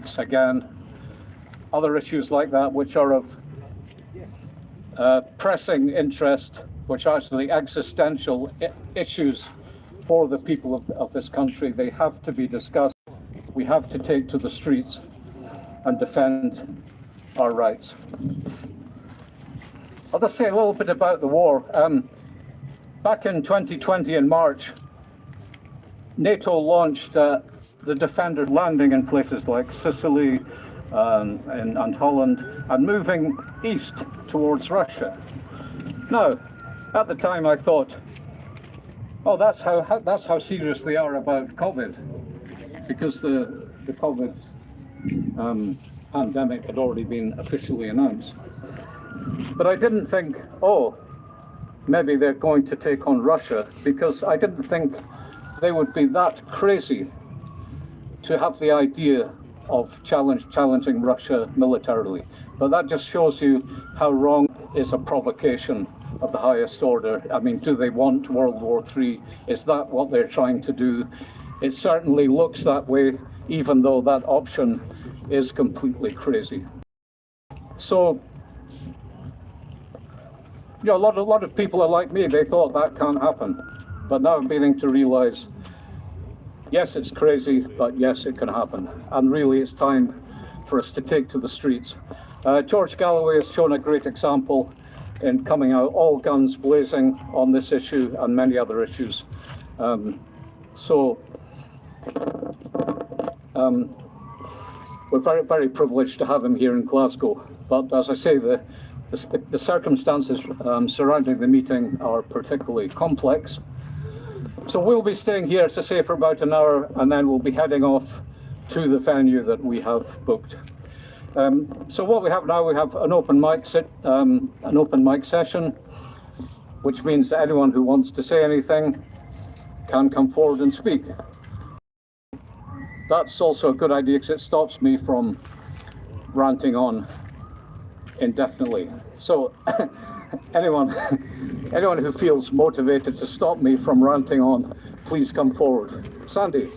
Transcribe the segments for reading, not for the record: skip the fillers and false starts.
banks again, other issues like that, which are of pressing interest, which are actually existential issues for the people of this country. They have to be discussed. We have to take to the streets and defend our rights. I'll just say a little bit about the war. Back in 2020 in March, NATO launched the Defender landing in places like Sicily and Holland and moving east towards Russia. Now, at the time I thought, oh, that's how serious they are about COVID, because the COVID pandemic had already been officially announced. But I didn't think, oh, maybe they're going to take on Russia, because I didn't think they would be that crazy to have the idea of challenging Russia militarily. But that just shows you how wrong is a provocation of the highest order. I mean, do they want World War III? Is that what they're trying to do? It certainly looks that way, even though that option is completely crazy. So, you know, a lot of people are like me. They thought that can't happen, but now I'm beginning to realize, yes, it's crazy, but yes, it can happen. And really, it's time for us to take to the streets. George Galloway has shown a great example in coming out all guns blazing on this issue and many other issues. We're very, very privileged to have him here in Glasgow. But as I say, the circumstances surrounding the meeting are particularly complex. So we'll be staying here, to say, for about an hour, and then we'll be heading off to the venue that we have booked. So what we have now, we have an open mic session, which means that anyone who wants to say anything can come forward and speak. That's also a good idea, because it stops me from ranting on indefinitely. So anyone who feels motivated to stop me from ranting on, please come forward. Sandy.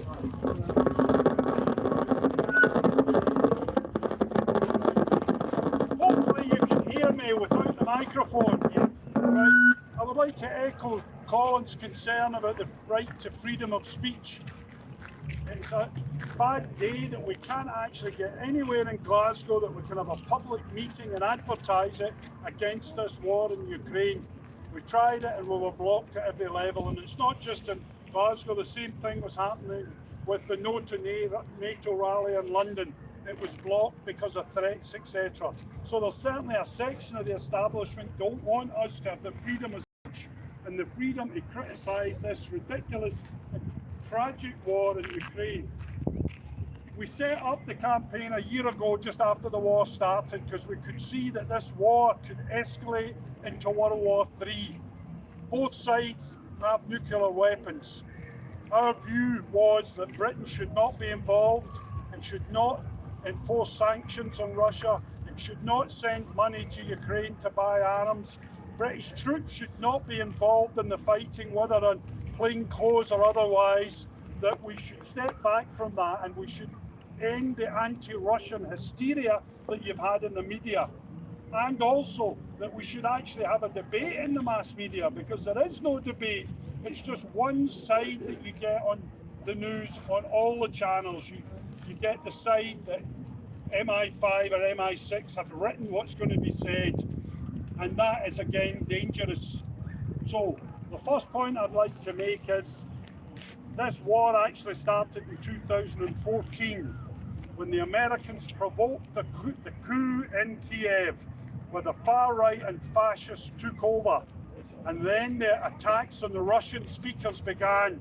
Hopefully you can hear me without the microphone. Yeah. Right. I would like to echo Colin's concern about the right to freedom of speech. It's a bad day that we can't actually get anywhere in Glasgow that we can have a public meeting and advertise it against this war in Ukraine. We tried it and we were blocked at every level, and it's not just in Glasgow. The same thing was happening with the NATO rally in London. It was blocked because of threats, etc. So there's certainly a section of the establishment don't want us to have the freedom of speech and the freedom to criticise this ridiculous and tragic war in Ukraine. We set up the campaign a year ago, just after the war started, because we could see that this war could escalate into World War III. Both sides have nuclear weapons. Our view was that Britain should not be involved and should not enforce sanctions on Russia and should not send money to Ukraine to buy arms. British troops should not be involved in the fighting, whether on plain clothes or otherwise, that we should step back from that and we should end the anti-Russian hysteria that you've had in the media. And also that we should actually have a debate in the mass media, because there is no debate. It's just one side that you get on the news on all the channels. You get the side that MI5 or MI6 have written what's going to be said, and that is again dangerous. So the first point I'd like to make is this war actually started in 2014 when the Americans provoked the coup in Kiev, where the far right and fascists took over, and then the attacks on the Russian speakers began,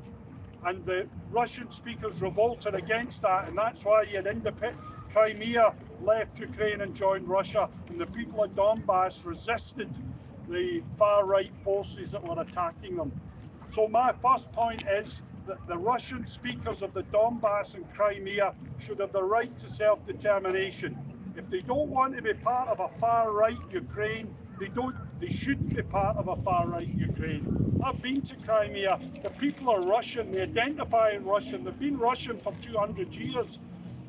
and the Russian speakers revolted against that, and that's why you had Crimea left Ukraine and joined Russia, and the people of Donbass resisted the far right forces that were attacking them. So my first point is that the Russian speakers of the Donbass and Crimea should have the right to self-determination. If they don't want to be part of a far-right Ukraine, they shouldn't be part of a far-right Ukraine. I've been to Crimea. The people are Russian. They identify as Russian. They've been Russian for 200 years.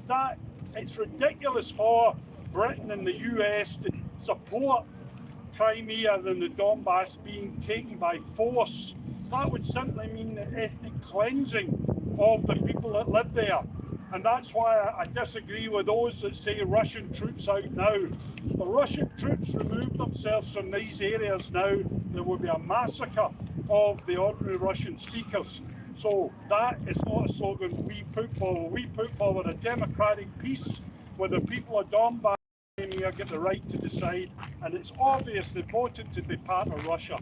That It's ridiculous for Britain and the US to support Crimea and the Donbass being taken by force. That would simply mean the ethnic cleansing of the people that live there. And that's why I disagree with those that say Russian troops out now. The Russian troops remove themselves from these areas now, there will be a massacre of the ordinary Russian speakers. So that is not a slogan we put forward. We put forward a democratic peace where the people of Donbass get the right to decide, and it's obvious they voted to be part of Russia.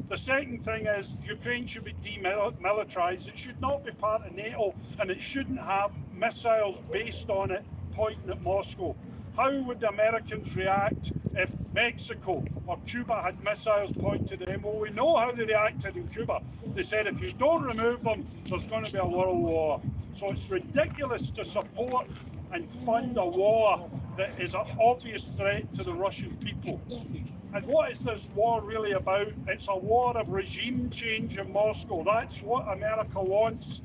The second thing is Ukraine should be demilitarized. It should not be part of NATO, and it shouldn't have missiles based on it pointing at Moscow. How would the Americans react if Mexico or Cuba had missiles pointed at them? Well, we know how they reacted in Cuba. They said if you don't remove them, there's going to be a world war. So it's ridiculous to support and fund a war that is an obvious threat to the Russian people. And what is this war really about? It's a war of regime change in Moscow. That's what America wants.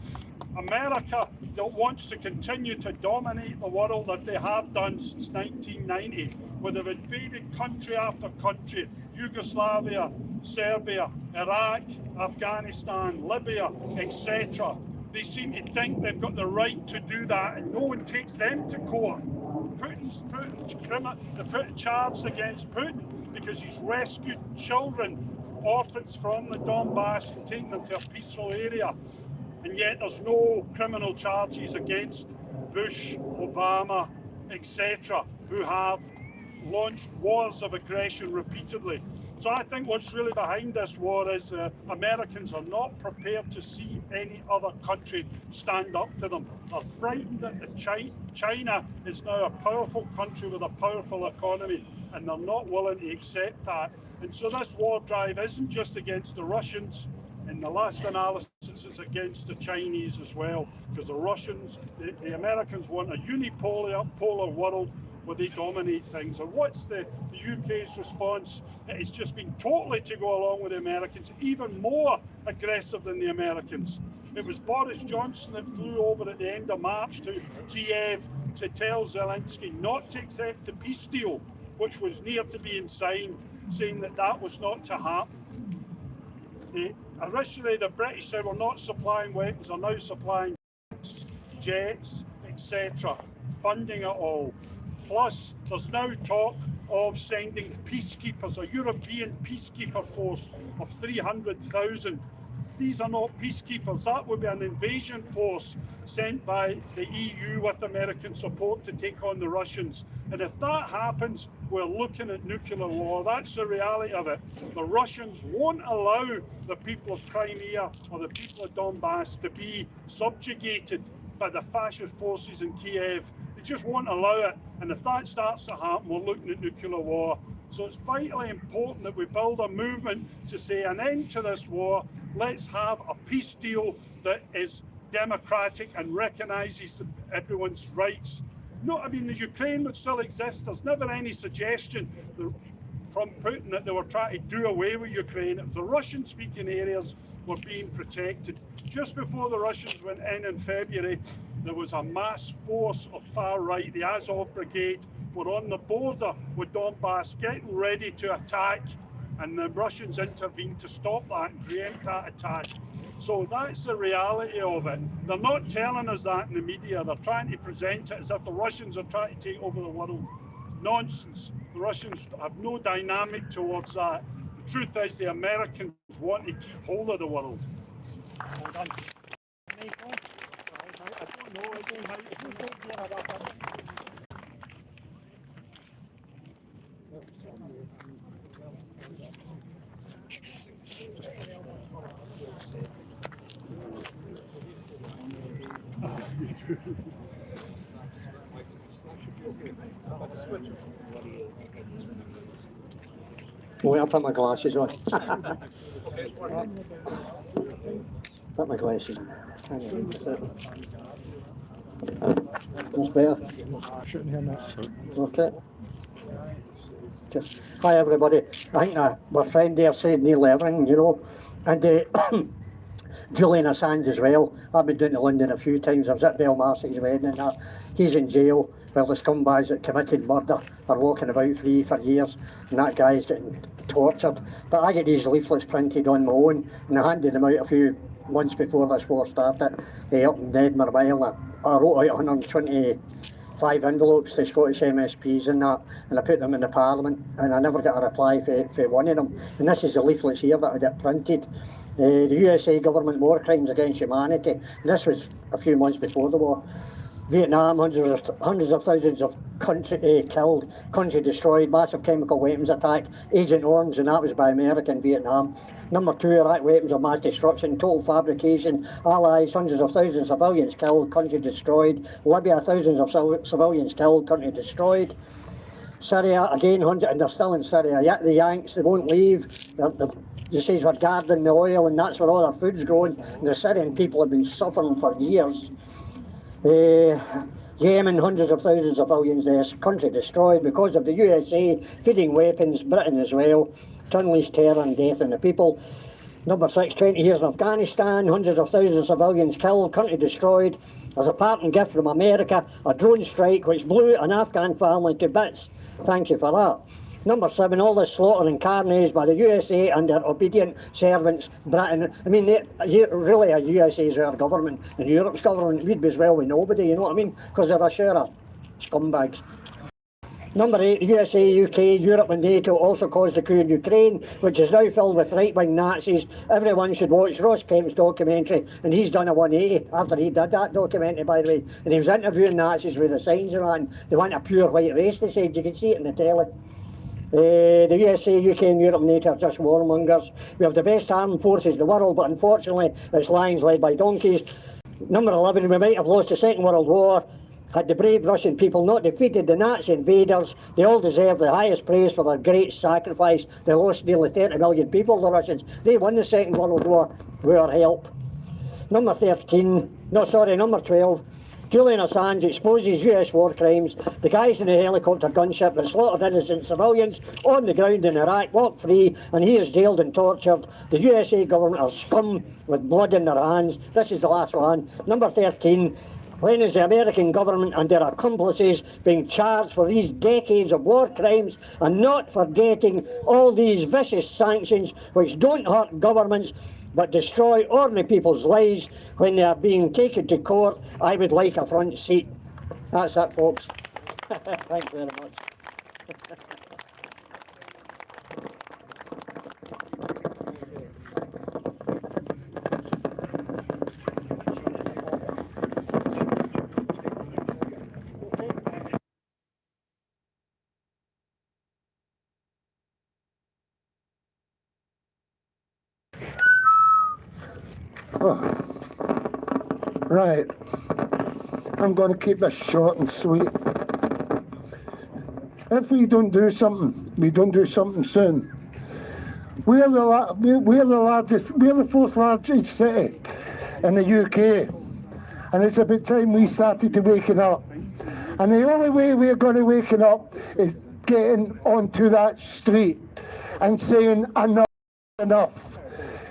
America that wants to continue to dominate the world that they have done since 1990, where they've invaded country after country, Yugoslavia, Serbia, Iraq, Afghanistan, Libya, etc. They seem to think they've got the right to do that, and no one takes them to court. Putin's charged against Putin because he's rescued children, orphans from the Donbass, and taken them to a peaceful area. And yet there's no criminal charges against Bush, Obama, etc., who have launched wars of aggression repeatedly. So I think what's really behind this war is Americans are not prepared to see any other country stand up to them. They're frightened that China is now a powerful country with a powerful economy, and they're not willing to accept that. And so this war drive isn't just against the Russians. In the last analysis, it's against the Chinese as well, because the Russians, the Americans want a unipolar world where they dominate things. And what's the UK's response? It's just been totally to go along with the Americans, even more aggressive than the Americans. It was Boris Johnson that flew over at the end of March to Kiev to tell Zelensky not to accept the peace deal, which was near to being signed, saying that that was not to happen. Originally, the British said we're not supplying weapons, they're now supplying jets, etc., funding it all. Plus, there's now talk of sending peacekeepers, a European peacekeeper force of 300,000. These are not peacekeepers, that would be an invasion force sent by the EU with American support to take on the Russians. And if that happens, we're looking at nuclear war. That's the reality of it. The Russians won't allow the people of Crimea or the people of Donbass to be subjugated by the fascist forces in Kiev. They just won't allow it. And if that starts to happen, we're looking at nuclear war. So it's vitally important that we build a movement to say an end to this war. Let's have a peace deal that is democratic and recognises everyone's rights. No, I mean, the Ukraine would still exist. There's never any suggestion from Putin that they were trying to do away with Ukraine. If the Russian-speaking areas were being protected, just before the Russians went in February, there was a mass force of far right, the Azov Brigade, were on the border with Donbass, getting ready to attack, and the Russians intervened to stop that and preempt that attack. So that's the reality of it. They're not telling us that in the media. They're trying to present it as if the Russians are trying to take over the world. Nonsense. The Russians have no dynamic towards that. The truth is the Americans want to keep hold of the world. Well done. Wait, I'll put my glasses on. Put my glasses on. That's better. Shouldn't hear that. Okay. Hi everybody. I think my friend there said nearly everything, you know, and Julian Assange as well. I've been down to London a few times. I was at Belmarcy's wedding and that. He's in jail while the scumbags that committed murder are walking about free for years, and that guy's getting tortured. But I get these leaflets printed on my own, and I handed them out a few months before this war started up in Edinburgh. I wrote out 125 envelopes to Scottish MSPs and that, and I put them in the Parliament, and I never got a reply for one of them. And this is the leaflets here that I get printed. The USA government war crimes against humanity. And this was a few months before the war. Vietnam, hundreds of thousands of country killed, country destroyed, massive chemical weapons attack, Agent Orange, and that was by America in Vietnam. Number 2, Iraq weapons of mass destruction, total fabrication, allies, hundreds of thousands of civilians killed, country destroyed. Libya, thousands of civilians killed, country destroyed. Syria, again, hundreds, and they're still in Syria. Yet the Yanks, they won't leave. You say we're guarding the oil, and that's where all our food's growing. And the Syrian people have been suffering for years. Yemen, hundreds of thousands of civilians there, country destroyed because of the USA feeding weapons, Britain as well, to unleash terror and death on the people. Number 6, 20 years in Afghanistan, hundreds of thousands of civilians killed, country destroyed. As a parting gift from America, a drone strike which blew an Afghan family to bits. Thank you for that. Number 7, all this slaughter and carnage by the USA and their obedient servants, Britain. I mean, really, a USA is our government, and Europe's government, we'd be as well with nobody, you know what I mean? Because they're a share of scumbags. Number 8, USA, UK, Europe and Nato also caused the coup in Ukraine, which is now filled with right-wing Nazis. Everyone should watch Ross Kemp's documentary, and he's done a 180 after he did that documentary, by the way. And he was interviewing Nazis with the signs around. They want a pure white race, they said. You can see it in the telly. The USA, UK and Europe and NATO are just warmongers. We have the best armed forces in the world, but unfortunately it's lions led by donkeys. Number 11, we might have lost the Second World War had the brave Russian people not defeated the Nazi invaders. They all deserve the highest praise for their great sacrifice. They lost nearly 30 million people, the Russians. They won the Second World War with our help. Number 12. Julian Assange exposes US war crimes. The guys in the helicopter gunship that slaughtered innocent civilians on the ground in Iraq walk free, and he is jailed and tortured. The USA government are scum with blood in their hands. This is the last one. Number 13. When is the American government and their accomplices being charged for these decades of war crimes, and not forgetting all these vicious sanctions which don't hurt governments but destroy ordinary people's lives when they are being taken to court? I would like a front seat. That's it, folks. Thanks very much. Oh, right, I'm going to keep this short and sweet. If we don't do something, we don't do something soon. We're the fourth largest city in the UK, and it's about time we started to waking up. And the only way we're going to waken up is getting onto that street and saying enough.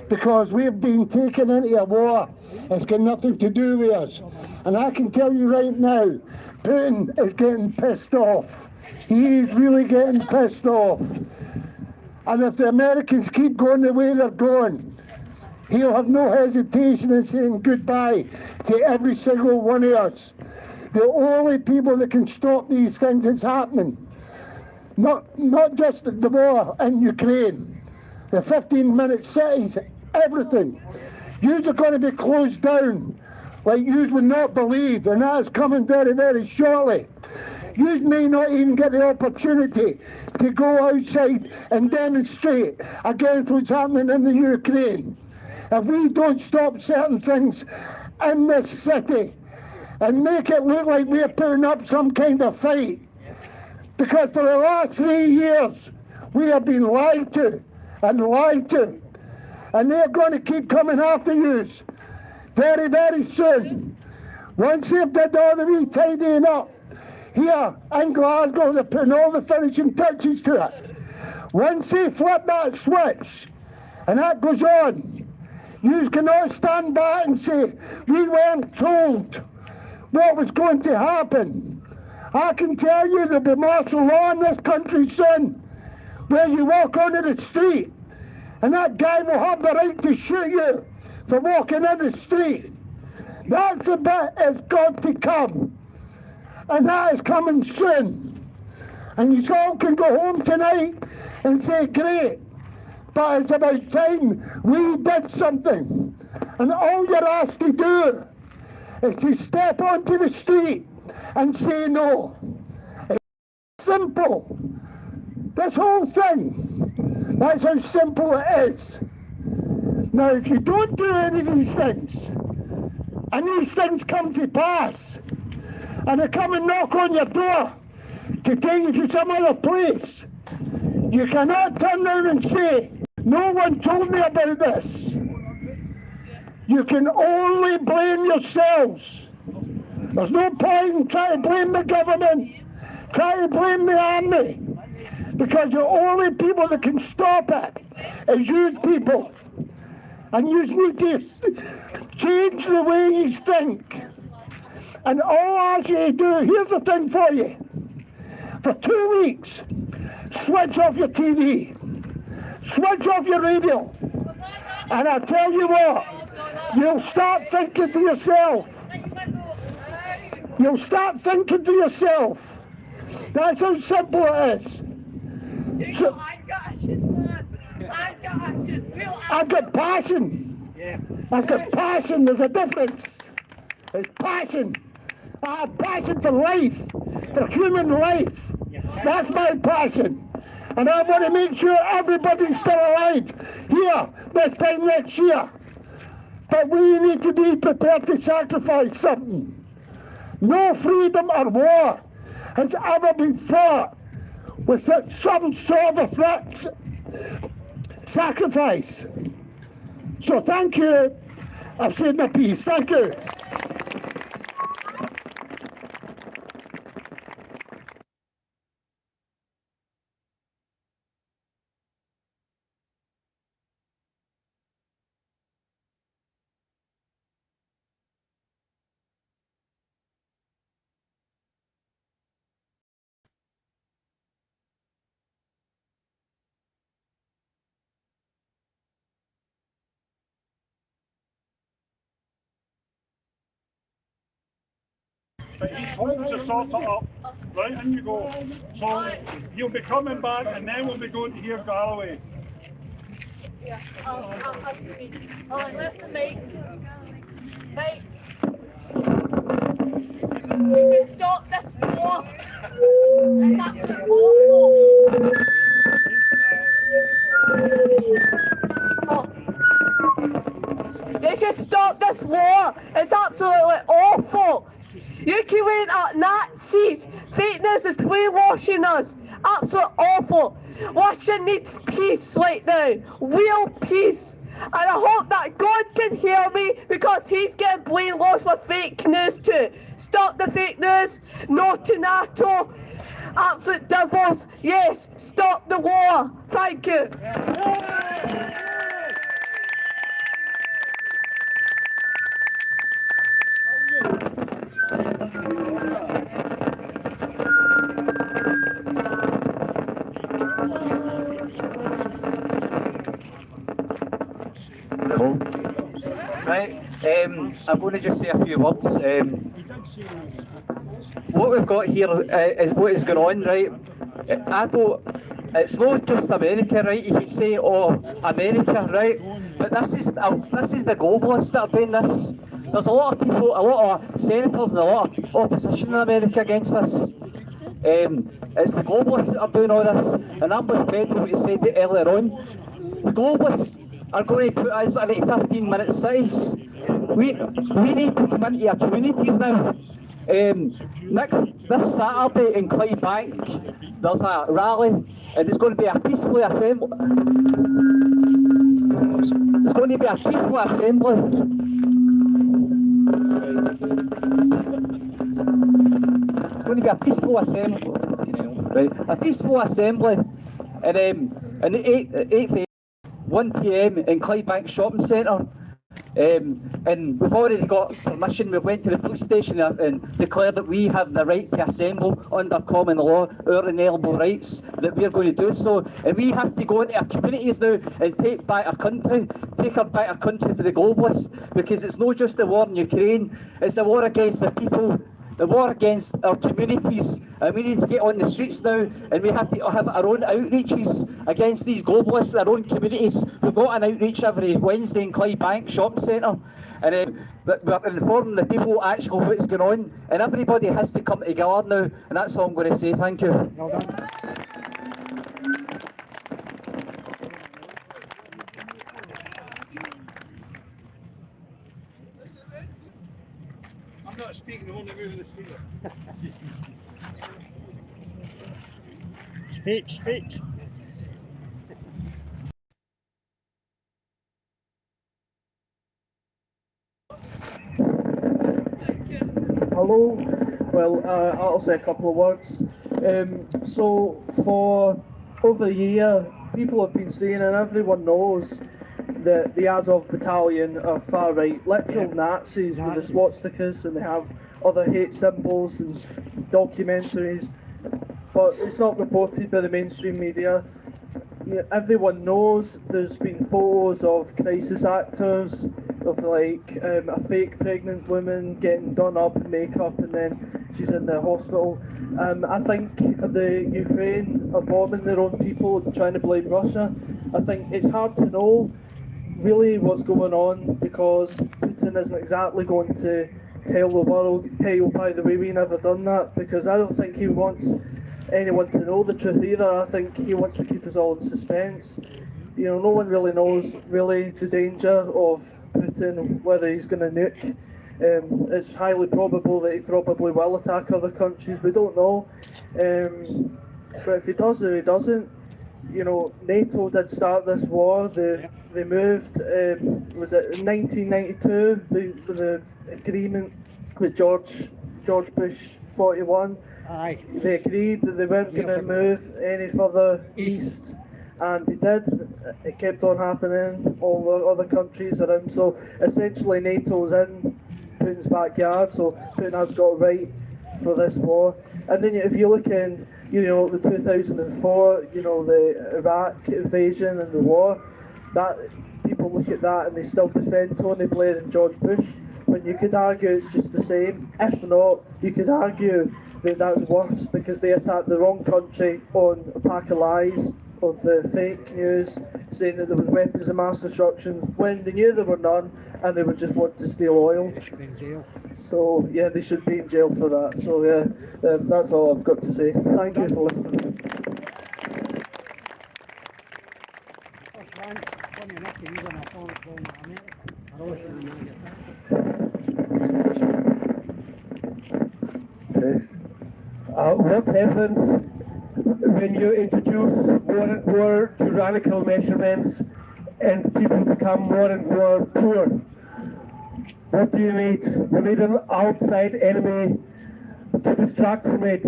Because we've been taken into a war. It's got nothing to do with us. And I can tell you right now, Putin is getting pissed off. He's really getting pissed off. And if the Americans keep going the way they're going, he'll have no hesitation in saying goodbye to every single one of us. The only people that can stop these things is happening. Not just the war in Ukraine, the 15-minute cities, everything. Yous are going to be closed down like yous would not believe, and that's coming very, very shortly. Yous may not even get the opportunity to go outside and demonstrate against what's happening in the Ukraine. If we don't stop certain things in this city and make it look like we're putting up some kind of fight, because for the last 3 years we have been lied to and lied to. And they're going to keep coming after you very, very soon. Once they've done all the retidying up here in Glasgow, they're putting all the finishing touches to it. Once they flip that switch and that goes on, You cannot stand back and say, we weren't told what was going to happen. I can tell you there'll be martial law in this country soon, where you walk onto the street and that guy will have the right to shoot you for walking in the street. That's the bit that's got to come, and that is coming soon. And you all can go home tonight and say, great, but it's about time we did something. And all you're asked to do is to step onto the street and say no. It's simple. This whole thing, that's how simple it is. Now, if you don't do any of these things, and these things come to pass, and they come and knock on your door to take you to some other place, you cannot turn around and say, no one told me about this. You can only blame yourselves. There's no point in trying to blame the government, trying to blame the army, because the only people that can stop it is you people. And you need to change the way you think. And all I ask you to do, here's the thing for you. For 2 weeks, switch off your TV, switch off your radio, and I tell you what, you'll start thinking for yourself. You'll start thinking for yourself. That's how simple it is. So, I've got passion. I've got passion. There's a difference. There's passion. I have passion for life, for human life. That's my passion. And I want to make sure everybody's still alive here this time next year. But we need to be prepared to sacrifice something. No freedom or war has ever been fought with some sort of sacrifice. So thank you. I've said my piece. Thank you. But he's home to sort it up. Right, in you go. So he'll be coming back and then we'll be going to hear Galloway. Yeah, I'll lift the mic. Hey, we can stop this war. It's absolutely awful. They should stop this war. It's absolutely awful. You can wait at Nazis. Fake news is brainwashing us. Absolutely awful. Russia needs peace right now. Real peace. And I hope that God can hear me because he's getting brainwashed with fake news too. Stop the fake news. No to NATO. Absolute devils. Yes, stop the war. Thank you. Right, I'm going to just say a few words. What we've got here is what is going on, right? It's not just America, right? You could say, oh, America, right? But this is the globalists that are doing this. There's a lot of people, a lot of senators and a lot of opposition in America against this. It's the globalists that are doing all this, and I'm with Federal what you said earlier on. The globalists are going to put us in 15-minute cities. We need to come into our communities now. This Saturday in Clydebank, there's a rally, and it's going to be a peaceful assembly. It's going to be a peaceful assembly. It's going to be a peaceful assembly, right? A peaceful assembly, and 1 p.m. in Clydebank Shopping Centre. And we've already got permission. We went to the police station and declared that we have the right to assemble under common law, our inalienable rights, that we're going to do so. And we have to go into our communities now and take back our country, take back our country for the globalists, because it's not just the war in Ukraine, it's a war against the people, the war against our communities, and we need to get on the streets now, and we have to have our own outreaches against these globalists, our own communities. We've got an outreach every Wednesday in Clydebank Shopping Centre, and we're informing the people actually what's going on, and everybody has to come together now, and that's all I'm going to say. Thank you. Well done. I'm not speaking, I'm only moving the speaker. Speech. Hello. Well, I'll say a couple of words. So for over a year, people have been saying, and everyone knows, that the Azov Battalion are far-right, literal Nazis with the swastikas, and they have other hate symbols and documentaries, but it's not reported by the mainstream media. Everyone knows there's been photos of crisis actors, of like a fake pregnant woman getting done up in makeup and then she's in the hospital. I think the Ukraine are bombing their own people and trying to blame Russia. I think it's hard to know really what's going on, because Putin isn't exactly going to tell the world, hey, oh, by the way, we never done that, because I don't think he wants anyone to know the truth either. I think he wants to keep us all in suspense. You know, no one really knows really the danger of Putin, whether he's going to nuke. It's highly probable that he probably will attack other countries. We don't know. But if he does or he doesn't, you know, Nato did start this war. They moved, was it in 1992, the agreement with George Bush 41. Aye. They agreed that they weren't going to move any further east, and they did. It kept on happening. All the other countries around. So essentially, NATO's in Putin's backyard. So Putin has got a right for this war. And then if you look in, you know, the 2004, you know, the Iraq invasion and the war, that people look at that and they still defend Tony Blair and George Bush, when you could argue it's just the same. If not, you could argue that that's worse, because they attacked the wrong country on a pack of lies, of the fake news, saying that there was weapons of mass destruction when they knew there were none, and they would just want to steal oil. So yeah, they should be in jail for that. So yeah, that's all I've got to say. Thank you for listening. What happens when you introduce more and more tyrannical measurements and people become more and more poor? What do you need? You need an outside enemy to distract from it.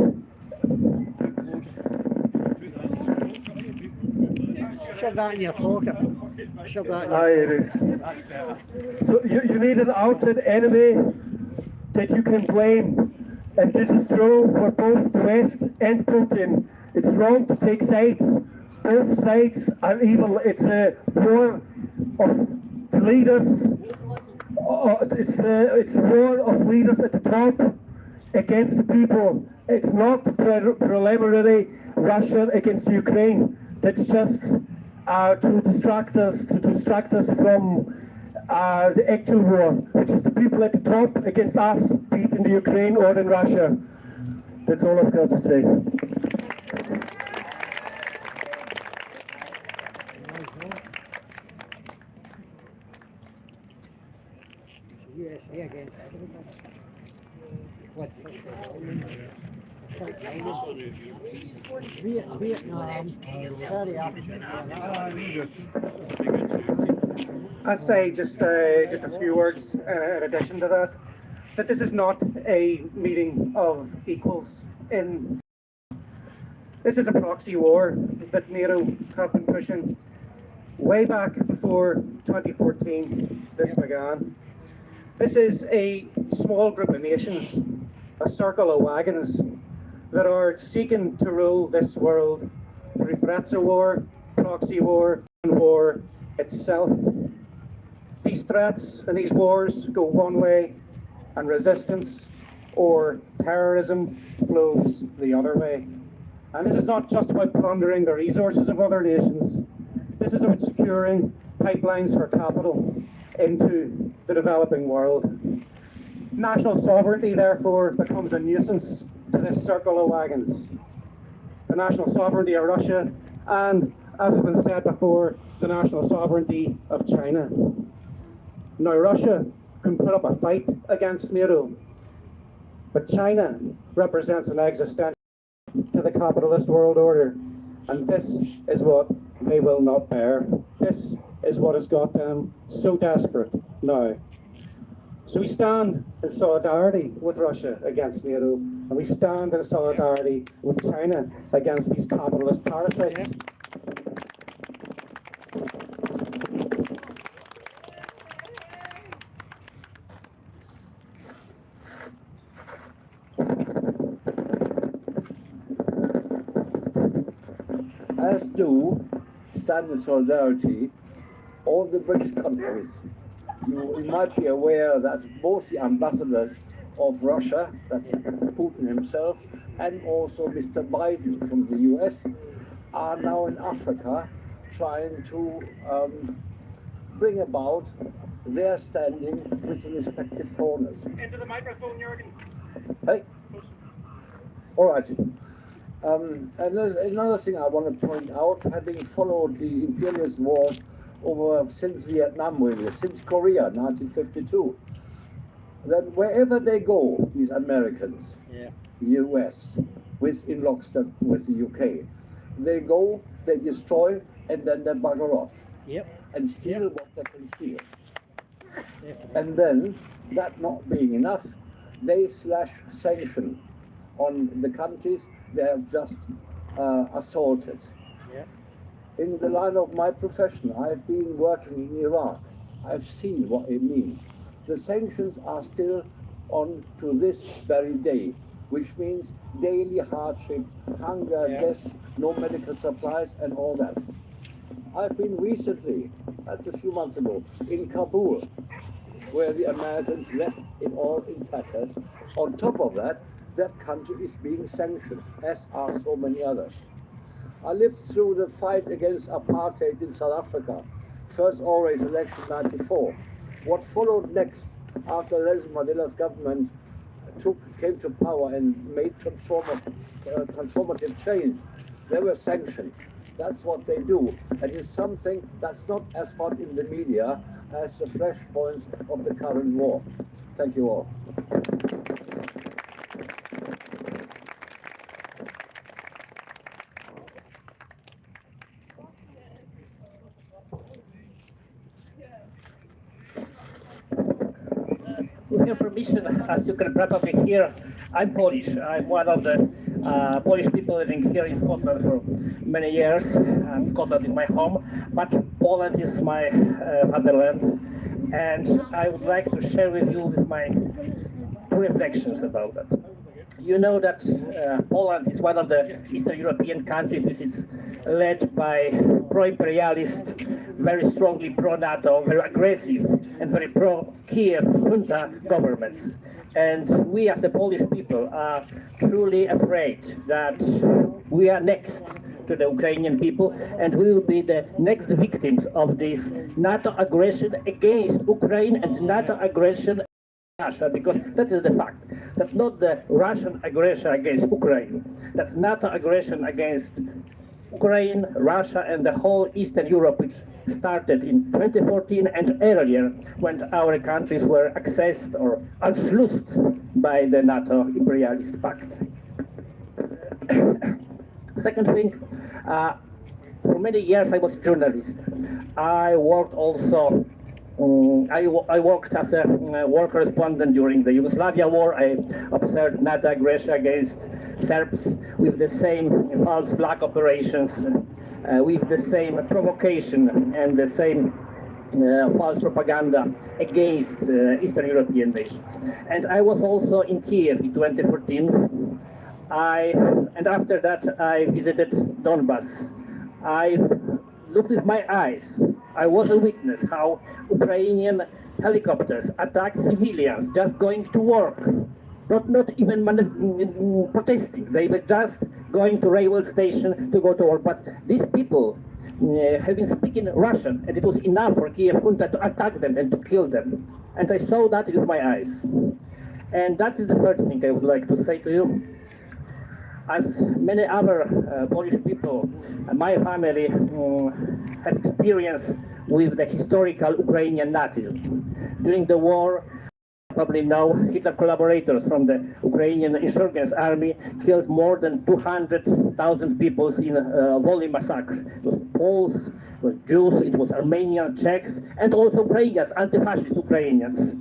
Shove that in your pocket. Shove that in your Aye, it is. So you need an outside enemy that you can blame. And this is true for both the West and Putin. It's wrong to take sides. Both sides are evil. It's a war of the leaders. It's a war of leaders at the top against the people. It's not preliminary Russia against Ukraine. That's just to distract us from the actual war, which is the people at the top against us, be it in the Ukraine or in Russia. That's all I've got to say. USA against everybody. Vietnam, very I say just a few words in addition to that this is not a meeting of equals. This is a proxy war that NATO have been pushing. way back before 2014 this began. This is a small group of nations, a circle of wagons that are seeking to rule this world through threats of war, proxy war, and war itself. These threats and these wars go one way, and resistance or terrorism flows the other way. And this is not just about plundering the resources of other nations. This is about securing pipelines for capital into the developing world. National sovereignty, therefore, becomes a nuisance to this circle of wagons. The national sovereignty of Russia and, as has been said before, the national sovereignty of China. Now, Russia can put up a fight against NATO, but China represents an existential to the capitalist world order, and this is what they will not bear. This is what has got them so desperate now. So we stand in solidarity with Russia against NATO, and we stand in solidarity with China against these capitalist parasites. As do stand in solidarity all the BRICS countries. You might be aware that both the ambassadors of Russia, that's Putin himself, and also Mr. Biden from the US, are now in Africa trying to bring about their standing with the respective corners. Into the microphone, Jürgen. Hey? All right. And there's another thing I want to point out, having followed the imperialist war over since Vietnam, really, since Korea, 1952, that wherever they go, these Americans, the US, in lockstep with the UK, they go, they destroy, and then they bugger off and steal what they can steal. And then, that not being enough, they slash sanction on the countries they have just assaulted. In the line of my profession, I've been working in Iraq. I've seen what it means. The sanctions are still on to this very day, which means daily hardship, hunger, death, no medical supplies, and all that. I've been recently, that's a few months ago, in Kabul, where the Americans left it all in tatters. On top of that, that country is being sanctioned, as are so many others. I lived through the fight against apartheid in South Africa, first always election 94. What followed next after Nelson Mandela's government came to power and made transformative change, there were sanctions. That's what they do. And it's something that's not as hot in the media as the flashpoints of the current war. Thank you all. With your permission, as you can probably hear, I'm Polish. I'm one of the Polish people living here in Scotland for many years. Scotland is my home, but Poland is my fatherland. And I would like to share with you my two reflections about that. You know that Poland is one of the Eastern European countries which is led by pro-imperialist, very strongly pro-NATO, very aggressive and very pro-Kiev junta governments. And we as a Polish people are truly afraid that we are next to the Ukrainian people and we will be the next victims of this NATO aggression against Ukraine and NATO aggression Russia, because that is the fact. That's not the Russian aggression against Ukraine. That's NATO aggression against Ukraine, Russia, and the whole Eastern Europe, which started in 2014 and earlier, when our countries were accessed or unschlussed by the NATO imperialist pact. Second thing, for many years I was a journalist. I worked also I worked as a war correspondent during the Yugoslavia war. I observed NATO aggression against Serbs with the same false flag operations with the same provocation and the same false propaganda against Eastern European nations. And I was also in Kiev in 2014. And after that I visited Donbass. I looked with my eyes. I was a witness how Ukrainian helicopters attack civilians just going to work. Not even protesting. They were just going to railway station to go to work. But these people have been speaking Russian, and it was enough for Kiev junta to attack them and to kill them. And I saw that with my eyes. And that is the third thing I would like to say to you. As many other Polish people, my family has experience with the historical Ukrainian Nazism. During the war, probably know Hitler collaborators from the Ukrainian insurgents army killed more than 200,000 people in Volley massacre. It was Poles, it was Jews, it was Armenian, Czechs, and also Ukrainians, anti-fascist Ukrainians.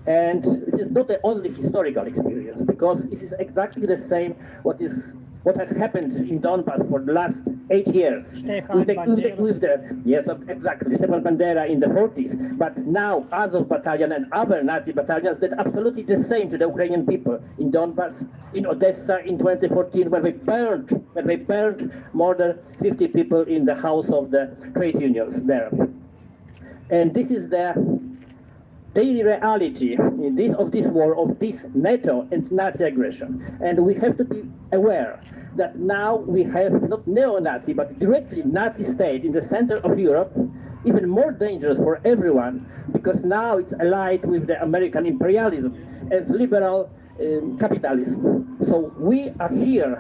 And this is not the only historical experience, because this is exactly the same what has happened in Donbass for the last 8 years. Yes, exactly, Stepan Bandera in the 40s. But now Azov battalion and other Nazi battalions did absolutely the same to the Ukrainian people in Donbass, in Odessa in 2014, where they burned more than 50 people in the house of the trade unions there. And this is the daily reality of this war, of this Nato and Nazi aggression. And we have to be aware that now we have not neo-Nazi, but directly Nazi state in the center of Europe, even more dangerous for everyone, because now it's allied with the American imperialism and liberal capitalism. So we are here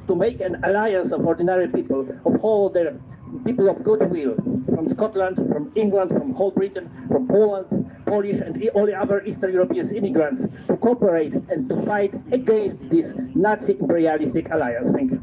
to make an alliance of ordinary people, of all the people of goodwill, from Scotland, from England, from whole Britain, from Poland, Polish and all the other Eastern European immigrants, to cooperate and to fight against this Nazi imperialistic alliance. Thank you.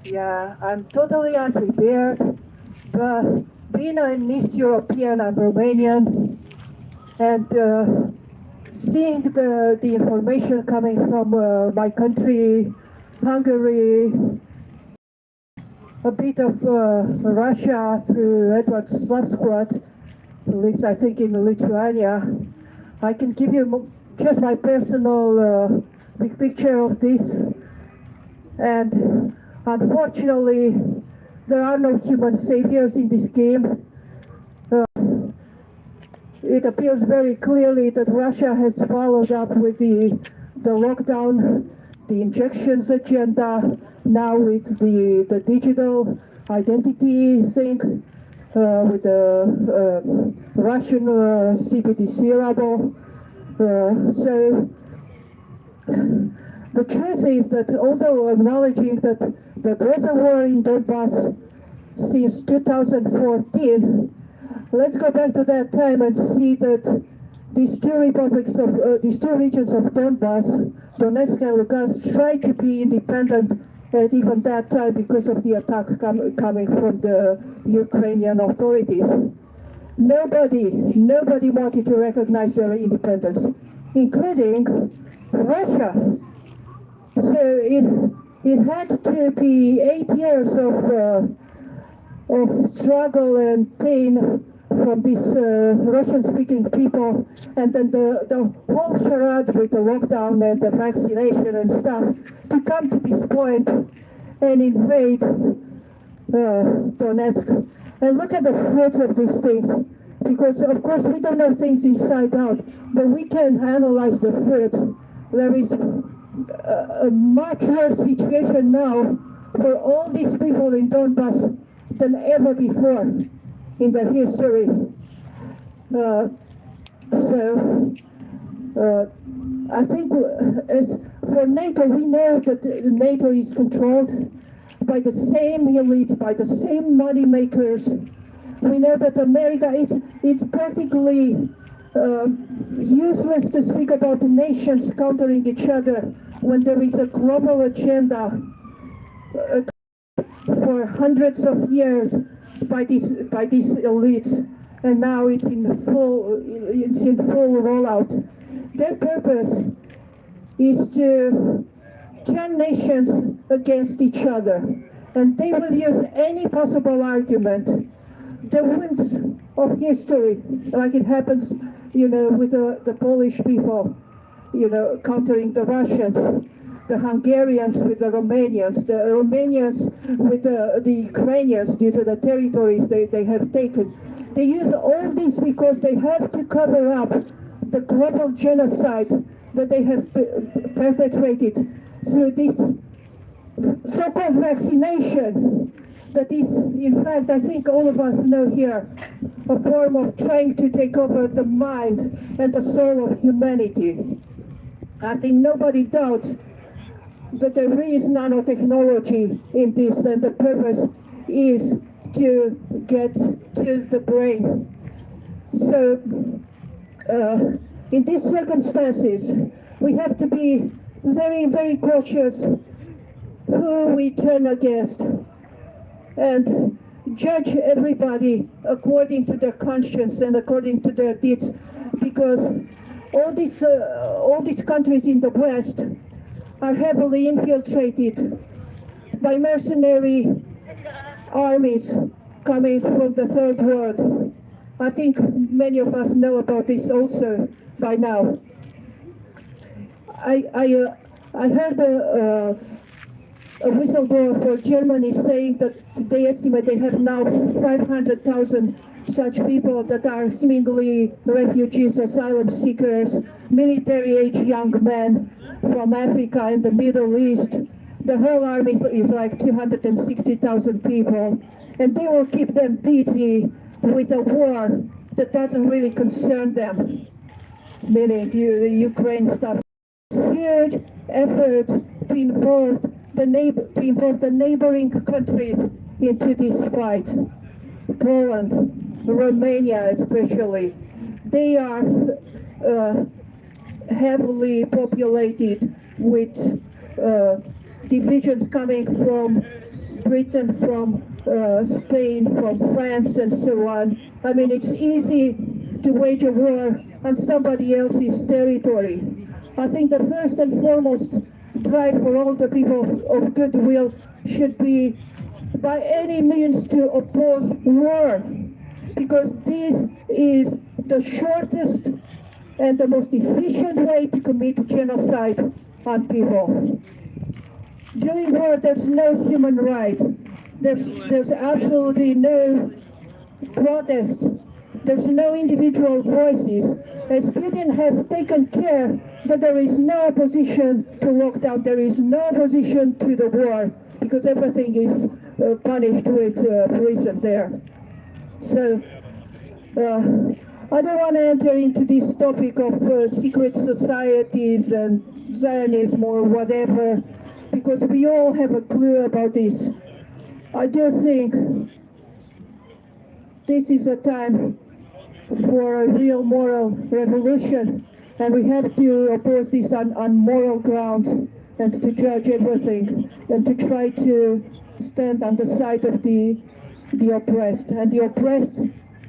Yeah, I'm totally unprepared, but being an East European, I'm Romanian, and seeing the information coming from my country, Hungary, a bit of Russia through Edward Slavsquat, who lives, I think, in Lithuania, I can give you just my personal big picture of this. And unfortunately, there are no human saviors in this game. It appears very clearly that Russia has followed up with the lockdown, the injections agenda, now with the digital identity thing, with the Russian CBDC rabble. So the truth is that, although acknowledging that there was a war in Donbass since 2014, let's go back to that time and see that these two regions of Donbass, Donetsk and Lugansk, tried to be independent at even that time because of the attack coming from the Ukrainian authorities. Nobody wanted to recognize their independence, including Russia. So it had to be 8 years of struggle and pain from these Russian-speaking people, and then the whole charade with the lockdown and the vaccination and stuff to come to this point and invade Donetsk. And look at the fruits of these things. because of course we don't know things inside out, but we can analyze the facts. There is a much worse situation now for all these people in Donbass than ever before in their history. I think as for NATO, we know that NATO is controlled by the same elite, by the same money makers. We know that America, it's practically useless to speak about the nations countering each other when there is a global agenda for hundreds of years by these elites, and now it's in full rollout. Their purpose is to turn nations against each other, and they will use any possible argument. The wounds of history, like it happens, with the Polish people, countering the Russians, the Hungarians with the Romanians with the Ukrainians due to the territories they have taken. They use all this because they have to cover up the global genocide that they have perpetrated through this so-called vaccination that is, in fact, I think all of us know here, a form of trying to take over the mind and the soul of humanity. I think nobody doubts that there is nanotechnology in this, and the purpose is to get to the brain. So, in these circumstances, we have to be very, very cautious who we turn against and judge everybody according to their conscience and according to their deeds, because all these countries in the West are heavily infiltrated by mercenary armies coming from the third world. I think many of us know about this also by now. I heard a whistleblower for Germany saying that they estimate they have now 500,000 such people that are seemingly refugees, asylum seekers, military-age young men from Africa and the Middle East. The whole army is like 260,000 people, and they will keep them busy with a war that doesn't really concern them, meaning the Ukraine stuff. Huge efforts to involve the neighboring countries into this fight. Poland, Romania especially, they are heavily populated with divisions coming from Britain, from Spain, from France, and so on. I mean, it's easy to wage a war on somebody else's territory. I think the first and foremost drive for all the people of goodwill should be by any means to oppose war, because this is the shortest and the most efficient way to commit genocide on people. During war, there's no human rights. There's absolutely no protest. There's no individual voices. As Putin has taken care that there is no opposition to lockdown, there is no opposition to the war, because everything is punished with prison there. So I don't want to enter into this topic of secret societies and Zionism or whatever, because we all have a clue about this. I do think this is a time for a real moral revolution, and we have to oppose this on moral grounds and to judge everything and to try to stand on the side of the oppressed. And the oppressed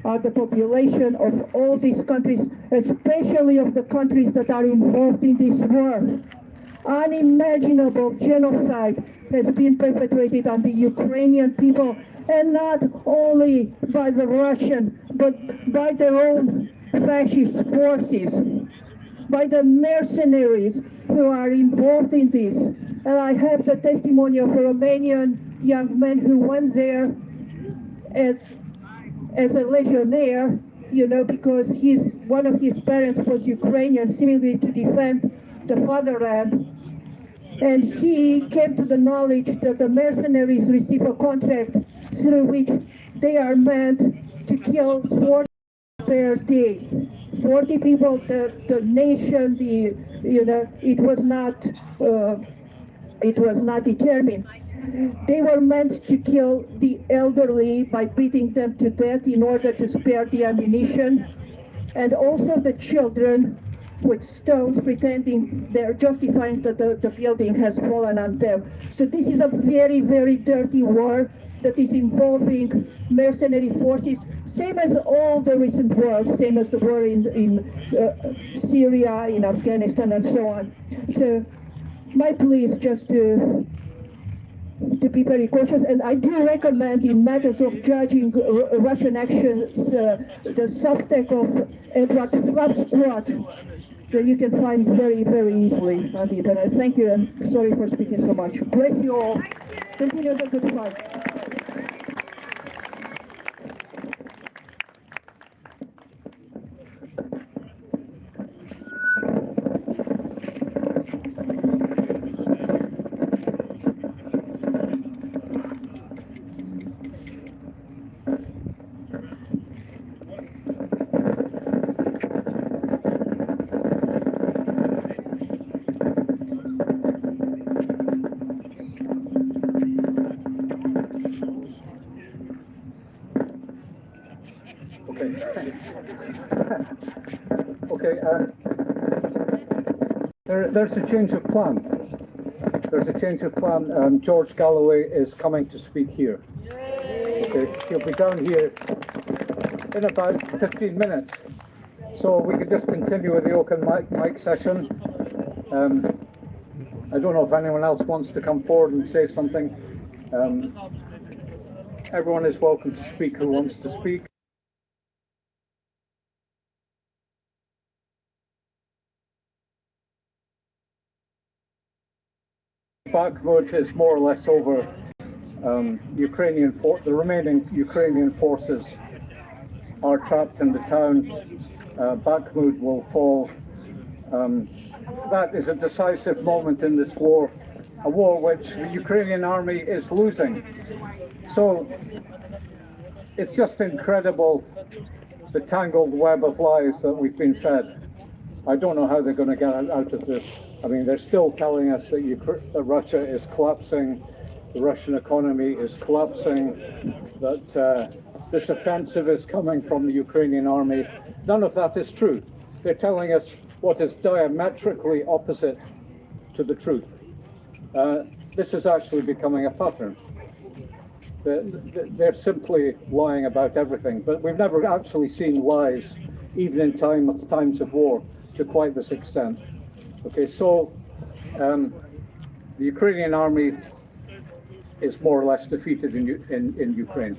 are the population of all these countries, especially of the countries that are involved in this war. Unimaginable genocide has been perpetrated on the Ukrainian people, and not only by the Russian, but by their own fascist forces, by the mercenaries who are involved in this. And I have the testimony of a Romanian young man who went there as a legionnaire, because one of his parents was Ukrainian, seemingly to defend the fatherland. And he came to the knowledge that the mercenaries receive a contract through which they are meant to kill 40 per day. 40 people, the nation, it was not determined. They were meant to kill the elderly by beating them to death in order to spare the ammunition, and also the children with stones, pretending they're justifying that the building has fallen on them. So this is a very, very dirty war that is involving mercenary forces, same as all the recent wars, same as the war in Syria, in Afghanistan, and so on. So my plea is just to be very cautious, and I do recommend in matters of judging Russian actions the Substack of Edward Flapsquat that you can find very, very easily on the internet. Thank you, and sorry for speaking so much. Bless you all. Continue the good fight. Okay, there's a change of plan. There's a change of plan. George Galloway is coming to speak here. Okay, he'll be down here in about 15 minutes. So we can just continue with the open mic session. I don't know if anyone else wants to come forward and say something. Everyone is welcome to speak who wants to speak. Bakhmut is more or less over. The remaining Ukrainian forces are trapped in the town. Bakhmut will fall. That is a decisive moment in this war, a war which the Ukrainian army is losing. So it's just incredible, the tangled web of lies that we've been fed. I don't know how they're going to get out of this. I mean, they're still telling us that Russia is collapsing, the Russian economy is collapsing, that this offensive is coming from the Ukrainian army. None of that is true. They're telling us what is diametrically opposite to the truth. This is actually becoming a pattern. They're simply lying about everything, but we've never actually seen lies, even in times of war, to quite this extent. Okay, so the Ukrainian army is more or less defeated in Ukraine,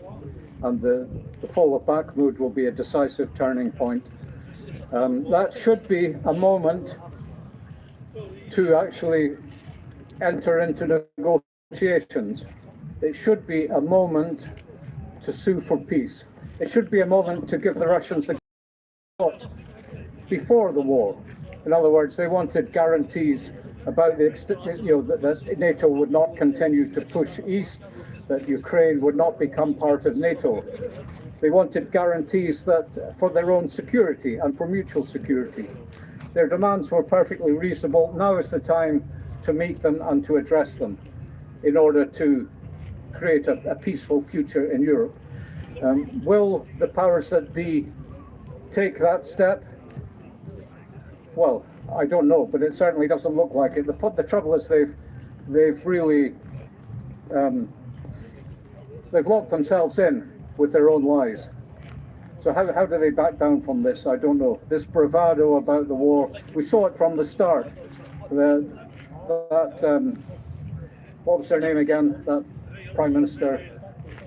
and the fall of Bakhmut will be a decisive turning point. That should be a moment to actually enter into negotiations. It should be a moment to sue for peace. It should be a moment to give the Russians a shot before the war. In other words, they wanted guarantees about that NATO would not continue to push east, that Ukraine would not become part of NATO. They wanted guarantees that for their own security and for mutual security. Their demands were perfectly reasonable. Now is the time to meet them and to address them in order to create a peaceful future in Europe. Will the powers that be take that step? Well, I don't know, but it certainly doesn't look like it. The trouble is they've really they've locked themselves in with their own lies. So how do they back down from this? I don't know. This bravado about the war, we saw it from the start. What was her name again? That Prime Minister,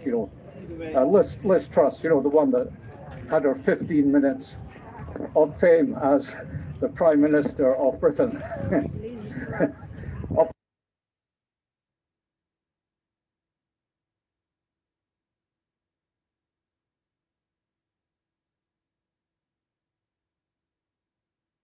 Liz Truss, the one that had her 15 minutes of fame as the Prime Minister of Britain.